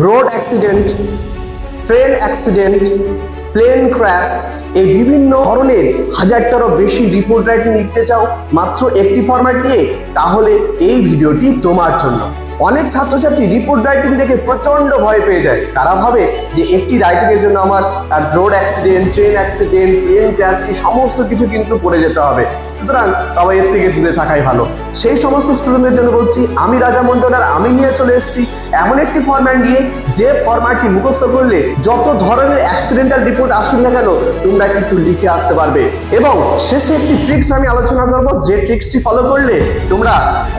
Road accident, train accident, plane crash, এই বিভিন্ন ধরনের হাজারটারও বেশি রিপোর্ট রাইটিং লিখতে চাও মাত্র একটি ফরম্যাট দিয়ে, তাহলে এই ভিডিওটি তোমার জন্য। অনেক ছাত্রছাত্রী রিপোর্ট রাইটিং দেখে প্রচন্ড ভয় পেয়ে যায়। তারা ভাবে যে একটি রাইটিং এর জন্য আমার road accident, train accident, plane crash এই সমস্ত কিছু কিন্তু পড়ে যেতে হবে। সুতরাং তবে এর থেকে দূরে থাকাই ভালো। সেই সমস্ত স্টুডেন্টদের জন্য বলছি, আমি রাজা মন্ডল আর আমি নিয়ে চলে এসেছি এমন একটি ফরম্যাট নিয়ে, যে ফরম্যাটটি মুখস্থ করলে যত ধরনের অ্যাক্সিডেন্টাল রিপোর্ট আসুক না কেন তোমরা কিন্তু লিখে আসতে পারবে। এবং শেষে একটি ট্রিক্স আমি আলোচনা করব, যে ট্রিক্সটি ফলো করলে তোমরা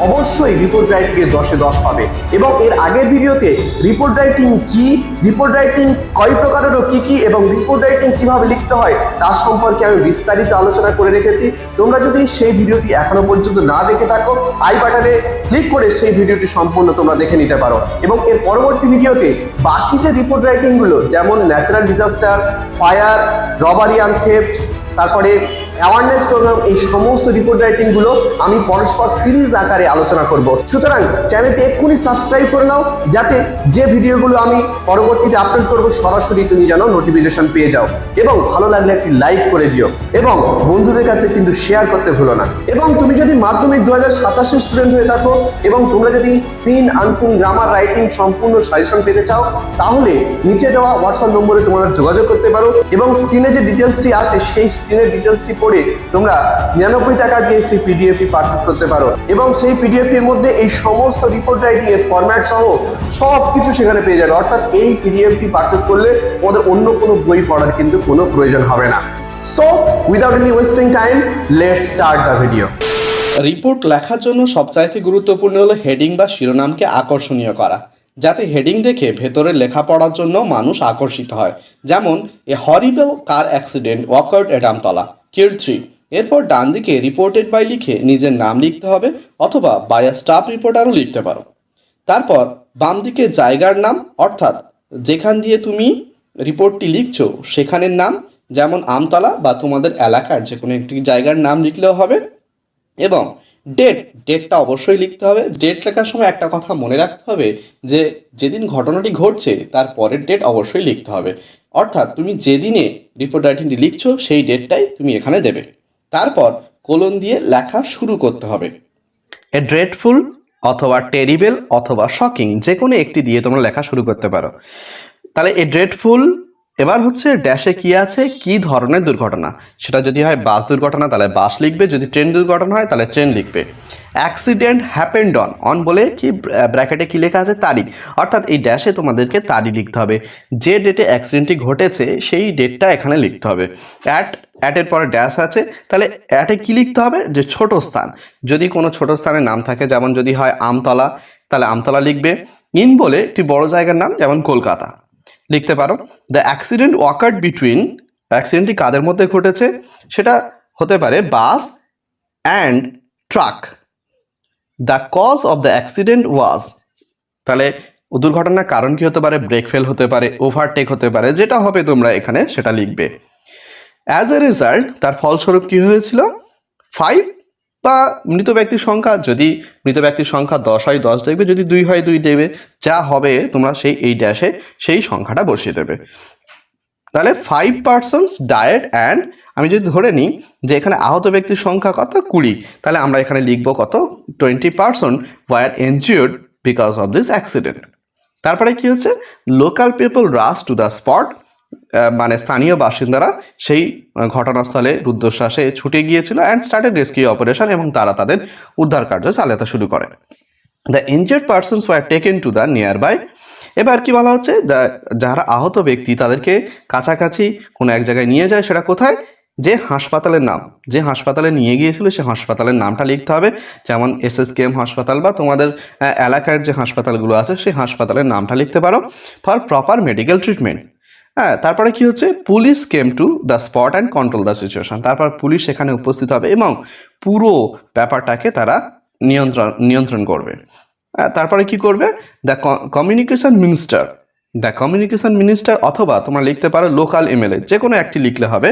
অবশ্যই রিপোর্ট রাইটিং 10 এ 10 পাবে। এবং এর আগের ভিডিওতে রিপোর্ট রাইটিং কি, রিপোর্ট রাইটিং কয় প্রকারেরও কি এবং রিপোর্ট রাইটিং কিভাবে লিখতে হয় তার সম্পর্কে আমি বিস্তারিত আলোচনা করে রেখেছি। তোমরা যদি সেই ভিডিওটি এখনো পর্যন্ত না দেখে থাকো, আই বাটনে ক্লিক করে সেই ভিডিওটি সম্পূর্ণ তোমরা দেখে নিতে পারো। এবং এর পরবর্তী ভিডিওতে বাকি যে রিপোর্ট রাইটিং গুলো, যেমন natural disaster, fire, robbery and theft, তারপরে অ্যাওয়ারনেস প্রোগ্রাম, এই সমস্ত রিপোর্ট রাইটিং গুলো আমি পরস্পর সিরিজ আকারে আলোচনা করব। সুতরাং চ্যানেলটি এক্ষুনি সাবস্ক্রাইব করে নাও, যাতে যে ভিডিওগুলো আমি পরবর্তীতে আপলোড করব সরাসরি তুমি যেন নোটিফিকেশন পেয়ে যাও। এবং ভালো লাগলে একটি লাইক করে দিও এবং বন্ধুদের কাছে কিন্তু শেয়ার করতে ভুলো না। এবং তুমি যদি মাধ্যমিক 2027 স্টুডেন্ট হয়ে থাকো এবং তোমরা যদি সিন আনসিন গ্রামার রাইটিং সম্পূর্ণ সাজেশন পেতে চাও, তাহলে নিচে দেওয়া হোয়াটসঅ্যাপ নম্বরে তোমরা যোগাযোগ করতে পারো। এবং স্ক্রিনে যে ডিটেলসটি আছে সেই স্ক্রিনের ডিটেলসটি পড়ে তোমরা 99 টাকা দিয়ে সেই পিডিএফটি পারচেস করতে পারো। এবং সেই পিডিএফটির মধ্যে এই সমস্ত রিপোর্ট রাইটিং এর ফরম্যাট সহ সব কিছু সেখানে পেয়ে যাবে। অর্থাৎ এই পিডিএফটি পারচেস করলে তোমাদের অন্য কোনো বই পড়ার কিন্তু কোনো প্রয়োজন হবে না। So without any wasting time, let's start the video. Report লেখার জন্য সবচাইতে গুরুত্বপূর্ণ হলো হেডিং বা শিরোনামকে আকর্ষণীয় করা, যাতে হেডিং দেখে ভেতরে লেখা পড়ার জন্য মানুষ আকর্ষিত হয়। যেমন এ হরিবল কার অ্যাক্সিডেন্ট ওয়াকার্ড এট আমতলা, কিল 3। এরপর ডান দিকে রিপোর্টেড বাই লিখে নিজের নাম লিখতে হবে, অথবা বাই আ স্টাফ রিপোর্টারও লিখতে পারো। তারপর বাম দিকে জায়গার নাম, অর্থাৎ যেখান দিয়ে তুমি রিপোর্টটি লিখছো সেখানের নাম, যেমন আমতলা বা তোমাদের এলাকার যে কোনো একটি জায়গার নাম লিখলেও হবে। এবং ডেটটা অবশ্যই লিখতে হবে। ডেট লেখার সময় একটা কথা মনে রাখতে হবে যে যেদিন ঘটনাটি ঘটছে তার পরের ডেট অবশ্যই লিখতে হবে। অর্থাৎ তুমি যেদিনে রিপোর্ট রাইটিংটি লিখছো সেই ডেটটাই তুমি এখানে দেবে। তারপর কোলন দিয়ে লেখা শুরু করতে হবে। এ ড্রেডফুল অথবা টেরিবেল অথবা শকিং, যে কোনো একটি দিয়ে তোমরা লেখা শুরু করতে পারো। তাহলে এ ড্রেডফুল, এবার হচ্ছে ড্যাশে কি আছে, কি ধরনের দুর্ঘটনা। সেটা যদি হয় বাস দুর্ঘটনা তাহলে বাস লিখবে, যদি ট্রেন দুর্ঘটনা হয় তাহলে ট্রেন লিখবে। অ্যাক্সিডেন্ট হ্যাপেন্ড অন বলে কি ব্র্যাকেটে কি লেখা আছে, তারিখ। অর্থাৎ এই ড্যাশে তোমাদেরকে তারিখ লিখতে হবে, যে ডেটে অ্যাক্সিডেন্টটি ঘটেছে সেই ডেটটা এখানে লিখতে হবে। অ্যাটের পরে ড্যাশ আছে, তাহলে অ্যাটে কি লিখতে হবে, যে ছোট স্থান, যদি কোনো ছোট স্থানের নাম থাকে, যেমন যদি হয় আমতলা তাহলে আমতলা লিখবে। ইন বলে একটি বড় জায়গার নাম, যেমন কলকাতা লিখতে পারো। দ্য অ্যাক্সিডেন্ট ওয়াকার্ড বিটুইন, অ্যাক্সিডেন্টটি কাদের মধ্যে ঘটেছে, সেটা হতে পারে bus and truck. The cause of the accident was, তাহলে দুর্ঘটনার কারণ কি হতে পারে, ব্রেক ফেল হতে পারে, ওভারটেক হতে পারে, যেটা হবে তোমরা এখানে সেটা লিখবে। অ্যাজ এ রেজাল্ট, তার ফলস্বরূপ কি হয়েছিল, 5 বা মৃত ব্যক্তির সংখ্যা, যদি মৃত ব্যক্তির সংখ্যা 10 হয় 10 দেখবে, যদি 2 হয় 2 দেবে, যা হবে তোমরা এই ড্যাশে সেই সংখ্যাটা বসিয়ে দেবে। তাহলে 5 persons died, অ্যান্ড আমি যদি ধরে নিই যে এখানে আহত ব্যক্তির সংখ্যা কত, 20, তাহলে আমরা এখানে লিখবো কত, 20 person were injured because of this accident। তারপরে কি হচ্ছে, local people rush to the spot, মানে স্থানীয় বাসিন্দারা সেই ঘটনাস্থলে রুদ্ধশ্বাসে ছুটে গিয়েছিল, অ্যান্ড স্টার্টেড রেস্কিউ অপারেশন, এবং তারা তাদের উদ্ধার কার্য চালাতে শুরু করে। The injured persons were taken to the nearby, এবার কি বলা হচ্ছে, যারা আহত ব্যক্তি তাদেরকে কাছাকাছি কোনো এক জায়গায় নিয়ে যায়, সেটা কোথায়, যে হাসপাতালের নাম, যে হাসপাতালে নিয়ে গিয়েছিল সে হাসপাতালের নামটা লিখতে হবে, যেমন SSKM হাসপাতাল বা তোমাদের এলাকার যে হাসপাতালগুলো আছে সেই হাসপাতালের নামটা লিখতে পারো, ফর প্রপার মেডিকেল ট্রিটমেন্ট। হ্যাঁ, তারপরে কি হচ্ছে, police came to the spot and control the situation, তারপর পুলিশ সেখানে উপস্থিত হবে এবং পুরো ব্যাপারটাকে তারা নিয়ন্ত্রণ করবে। তারপরে কি করবে, দ্য কমিউনিকেশন মিনিস্টার, অথবা তোমরা লিখতে পারো লোকাল MLA, যে কোনো একটি লিখলে হবে।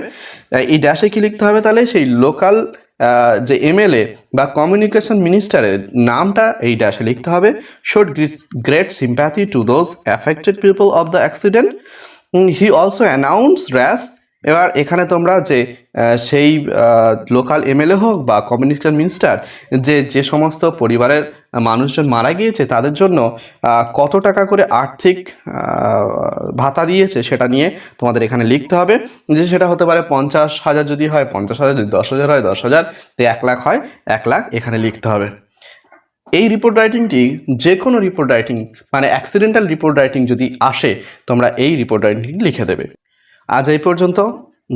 এই ড্যাশে কি লিখতে হবে, তাহলে সেই লোকাল যে এমএলএ বা কমিউনিকেশন মিনিস্টারের নামটা এই ড্যাশে লিখতে হবে। Showed great sympathy to those affected people of the accident. He also announce rash. এবার এখানে তোমরা যে সেই লোকাল এমএলএ হোক বা কমিউনিকেশন মিনিস্টার যে সমস্ত পরিবারের মানুষজন মারা গিয়েছে তাদের জন্য কত টাকা করে আর্থিক ভাতা দিয়েছে সেটা নিয়ে তোমাদের এখানে লিখতে হবে। যে সেটা হতে পারে 50,000 যদি হয় 50,000, যদি 10,000 হয় 10,000, তো 1 লাখ হয় 1 লাখ এখানে লিখতে হবে। এই রিপোর্ট রাইটিংটি যে কোনো রিপোর্ট রাইটিং মানে অ্যাক্সিডেন্টাল রিপোর্ট রাইটিং যদি আসে তোমরা এই রিপোর্ট রাইটিং লিখে দেবে। আজ এই পর্যন্ত,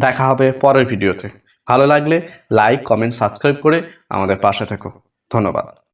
দেখা হবে পরের ভিডিওতে। ভালো লাগলে লাইক, কমেন্ট, সাবস্ক্রাইব করে আমাদের পাশে থেকো। ধন্যবাদ।